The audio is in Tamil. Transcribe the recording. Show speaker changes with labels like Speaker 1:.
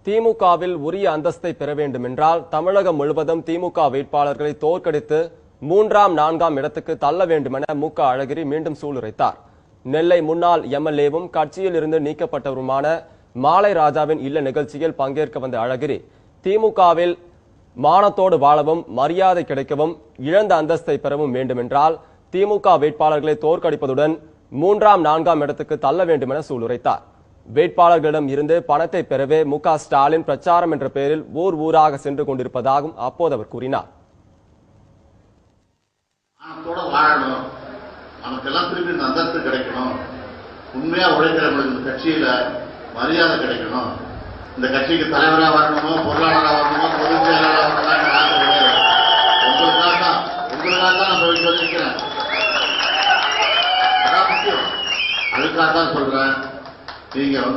Speaker 1: திமுகவில் உரிய அந்தஸ்தை பெற வேண்டும் என்றால் தமிழகம் முழுவதும் திமுக வேட்பாளர்களை தோற்கடித்து 3ஆம் 4ஆம் இடத்துக்கு தள்ள வேண்டும் என மு.க. அழகிரி மீண்டும் சூளுரைத்தார். நெல்லை முன்னாள் எம்எல்ஏவும் கட்சியில் இருந்து நீக்கப்பட்டவருமான மாலை ராஜாவின் இல்ல நிகழ்ச்சியில் பங்கேற்க வந்த அழகிரி, திமுகவில் மானத்தோடு வாழவும் மரியாதை கிடைக்கவும் இழந்த அந்தஸ்தை பெறவும் வேண்டுமென்றால் திமுக வேட்பாளர்களை தோற்கடிப்பதுடன் 3ஆம் 4ஆம் இடத்துக்கு தள்ள வேண்டும் என சூளுரைத்தார். வேட்பாளர்களிடம் இருந்து பணத்தை பெறவே மு.க. ஸ்டாலின் பிரச்சாரம் என்ற பெயரில் ஊர் ஊராக சென்று கொண்டிருப்பதாகவும் அப்போது அவர் கூறினார்.
Speaker 2: நமக்கெல்லாம் திருப்பி இந்த அந்தஸ்து கிடைக்கணும், உண்மையா உழைக்கிறவங்களுக்கு இந்த கட்சியில மரியாதை கிடைக்கணும், இந்த கட்சிக்கு தலைவராக வரணுமோ பொருளாளராக வரணுமோ பொதுச் செயலாளராக வரணும், உங்களுக்காக தான் நான் சொல்லிக்கிறேன். அதுக்காக தான் சொல்றேன். நீங்க